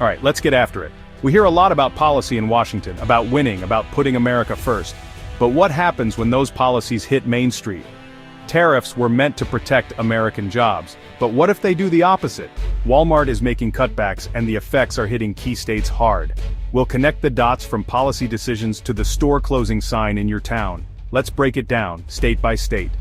All right, let's get after it. We hear a lot about policy in Washington, about winning, about putting America first. But what happens when those policies hit Main Street? Tariffs were meant to protect American jobs. But what if they do the opposite? Walmart is making cutbacks and the effects are hitting key states hard. We'll connect the dots from policy decisions to the store closing sign in your town. Let's break it down, state by state.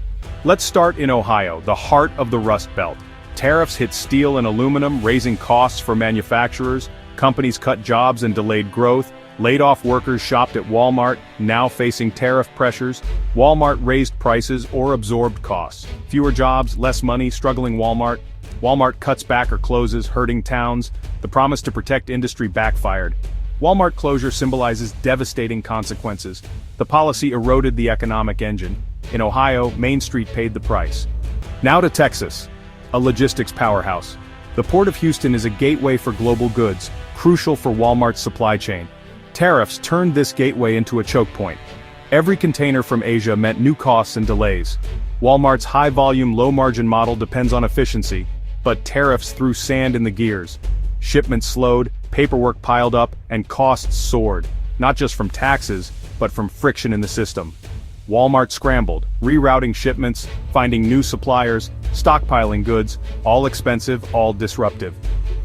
Let's start in Ohio, the heart of the Rust Belt. Tariffs hit steel and aluminum, raising costs for manufacturers. Companies cut jobs and delayed growth. Laid-off workers shopped at Walmart, now facing tariff pressures. Walmart raised prices or absorbed costs. Fewer jobs, less money, struggling Walmart. Walmart cuts back or closes, hurting towns. The promise to protect industry backfired. Walmart closure symbolizes devastating consequences. The policy eroded the economic engine. In Ohio, Main Street paid the price. Now to Texas, a logistics powerhouse. The Port of Houston is a gateway for global goods, crucial for Walmart's supply chain. Tariffs turned this gateway into a choke point. Every container from Asia meant new costs and delays. Walmart's high-volume, low-margin model depends on efficiency, but tariffs threw sand in the gears. Shipments slowed, paperwork piled up, and costs soared, not just from taxes, but from friction in the system. Walmart scrambled, rerouting shipments, finding new suppliers, stockpiling goods, all expensive, all disruptive.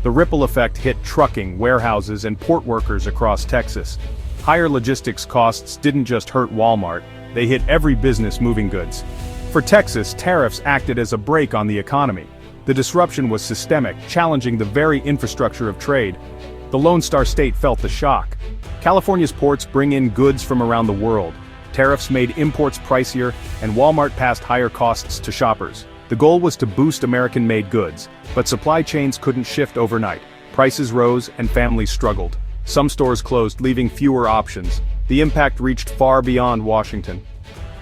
The ripple effect hit trucking, warehouses, and port workers across Texas. Higher logistics costs didn't just hurt Walmart, they hit every business moving goods. For Texas, tariffs acted as a brake on the economy. The disruption was systemic, challenging the very infrastructure of trade. The Lone Star State felt the shock. California's ports bring in goods from around the world. Tariffs made imports pricier, and Walmart passed higher costs to shoppers. The goal was to boost American-made goods, but supply chains couldn't shift overnight. Prices rose and families struggled. Some stores closed, leaving fewer options. The impact reached far beyond Washington.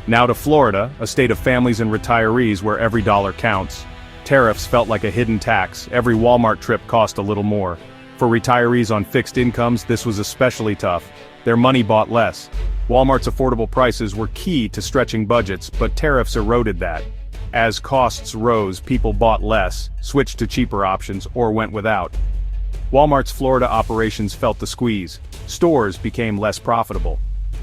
Now to Florida, a state of families and retirees where every dollar counts. Tariffs felt like a hidden tax. Every Walmart trip cost a little more. For retirees on fixed incomes, this was especially tough. Their money bought less. Walmart's affordable prices were key to stretching budgets, but tariffs eroded that. As costs rose, people bought less, switched to cheaper options, or went without. Walmart's Florida operations felt the squeeze. Stores became less profitable.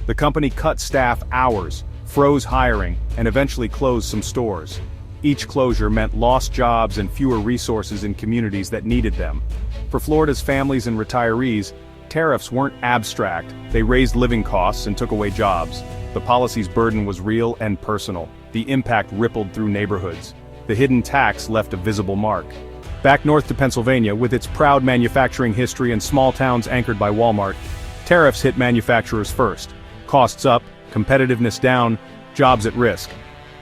The company cut staff hours, froze hiring, and eventually closed some stores. Each closure meant lost jobs and fewer resources in communities that needed them. For Florida's families and retirees, tariffs weren't abstract, they raised living costs and took away jobs. The policy's burden was real and personal. The impact rippled through neighborhoods. The hidden tax left a visible mark. Back north to Pennsylvania, with its proud manufacturing history and small towns anchored by Walmart, tariffs hit manufacturers first. Costs up, competitiveness down, jobs at risk.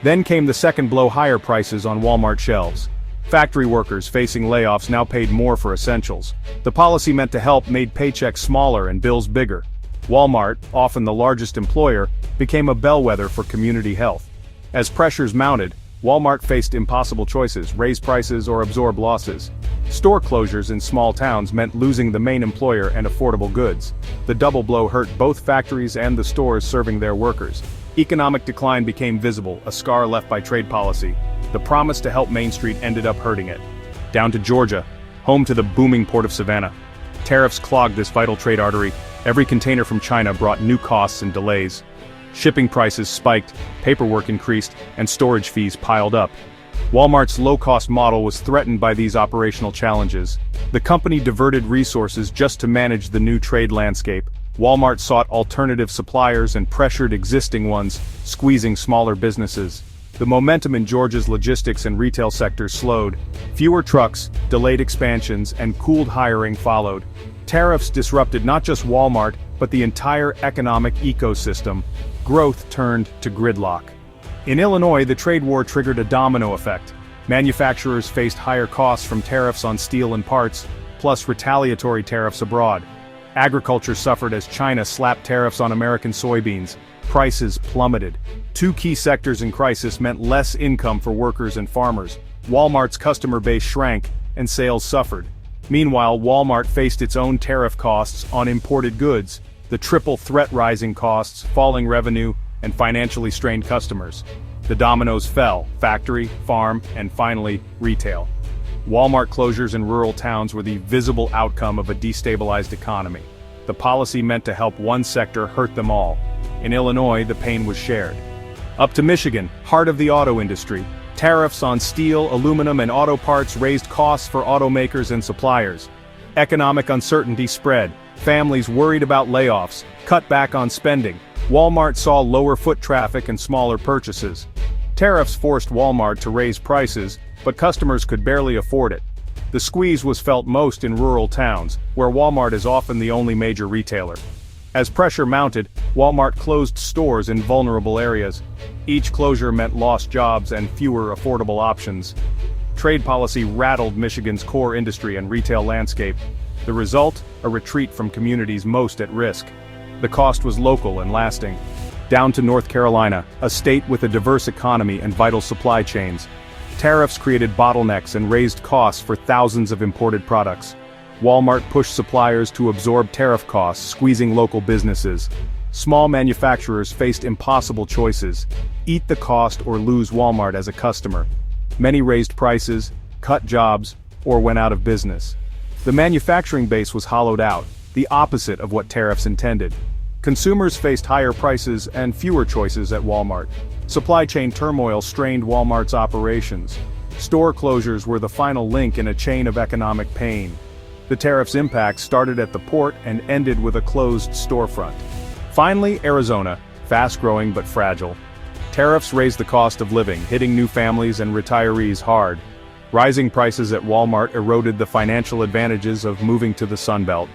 Then came the second blow: higher prices on Walmart shelves. Factory workers facing layoffs now paid more for essentials. The policy meant to help made paychecks smaller and bills bigger. Walmart, often the largest employer, became a bellwether for community health. As pressures mounted, Walmart faced impossible choices: raise prices or absorb losses. Store closures in small towns meant losing the main employer and affordable goods. The double blow hurt both factories and the stores serving their workers. Economic decline became visible, a scar left by trade policy. The promise to help Main Street ended up hurting it. Down to Georgia, home to the booming port of Savannah. Tariffs clogged this vital trade artery. Every container from China brought new costs and delays. Shipping prices spiked, paperwork increased, and storage fees piled up. Walmart's low-cost model was threatened by these operational challenges. The company diverted resources just to manage the new trade landscape. Walmart sought alternative suppliers and pressured existing ones, squeezing smaller businesses. The momentum in Georgia's logistics and retail sectors slowed. Fewer trucks, delayed expansions, and cooled hiring followed. Tariffs disrupted not just Walmart, but the entire economic ecosystem. Growth turned to gridlock. In Illinois, the trade war triggered a domino effect. Manufacturers faced higher costs from tariffs on steel and parts, plus retaliatory tariffs abroad. Agriculture suffered as China slapped tariffs on American soybeans. Prices plummeted. Two key sectors in crisis meant less income for workers and farmers. Walmart's customer base shrank, and sales suffered. Meanwhile, Walmart faced its own tariff costs on imported goods. The triple threat: rising costs, falling revenue, and financially strained customers. The dominoes fell: factory, farm, and finally, retail. Walmart closures in rural towns were the visible outcome of a destabilized economy. The policy meant to help one sector hurt them all. In Illinois, the pain was shared. Up to Michigan, heart of the auto industry, tariffs on steel, aluminum, and auto parts raised costs for automakers and suppliers. Economic uncertainty spread. Families worried about layoffs, cut back on spending. Walmart saw lower foot traffic and smaller purchases. Tariffs forced Walmart to raise prices, but customers could barely afford it. The squeeze was felt most in rural towns, where Walmart is often the only major retailer. As pressure mounted, Walmart closed stores in vulnerable areas. Each closure meant lost jobs and fewer affordable options. Trade policy rattled Michigan's core industry and retail landscape. The result? A retreat from communities most at risk. The cost was local and lasting. Down to North Carolina, a state with a diverse economy and vital supply chains. Tariffs created bottlenecks and raised costs for thousands of imported products. Walmart pushed suppliers to absorb tariff costs, squeezing local businesses. Small manufacturers faced impossible choices: eat the cost or lose Walmart as a customer. Many raised prices, cut jobs, or went out of business. The manufacturing base was hollowed out, the opposite of what tariffs intended. Consumers faced higher prices and fewer choices at Walmart. Supply chain turmoil strained Walmart's operations. Store closures were the final link in a chain of economic pain. The tariffs' impact started at the port and ended with a closed storefront. Finally, Arizona, fast-growing but fragile. Tariffs raised the cost of living, hitting new families and retirees hard. Rising prices at Walmart eroded the financial advantages of moving to the Sun Belt.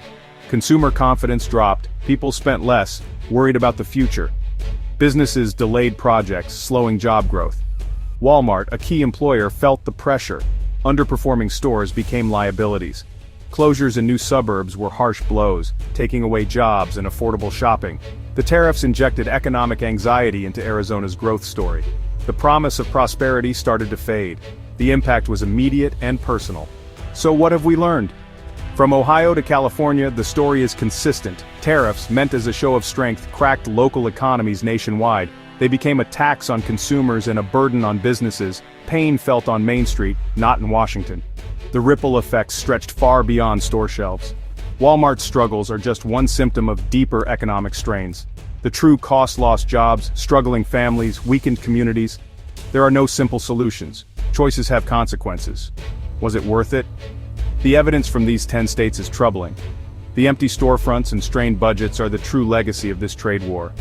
Consumer confidence dropped, people spent less, worried about the future. Businesses delayed projects, slowing job growth. Walmart, a key employer, felt the pressure. Underperforming stores became liabilities. Closures in new suburbs were harsh blows, taking away jobs and affordable shopping. The tariffs injected economic anxiety into Arizona's growth story. The promise of prosperity started to fade. The impact was immediate and personal. So what have we learned? From Ohio to California, the story is consistent. Tariffs, meant as a show of strength, cracked local economies nationwide. They became a tax on consumers and a burden on businesses, pain felt on Main Street, not in Washington. The ripple effects stretched far beyond store shelves. Walmart's struggles are just one symptom of deeper economic strains. The true cost: lost jobs, struggling families, weakened communities. There are no simple solutions. Choices have consequences. Was it worth it? The evidence from these 10 states is troubling. The empty storefronts and strained budgets are the true legacy of this trade war.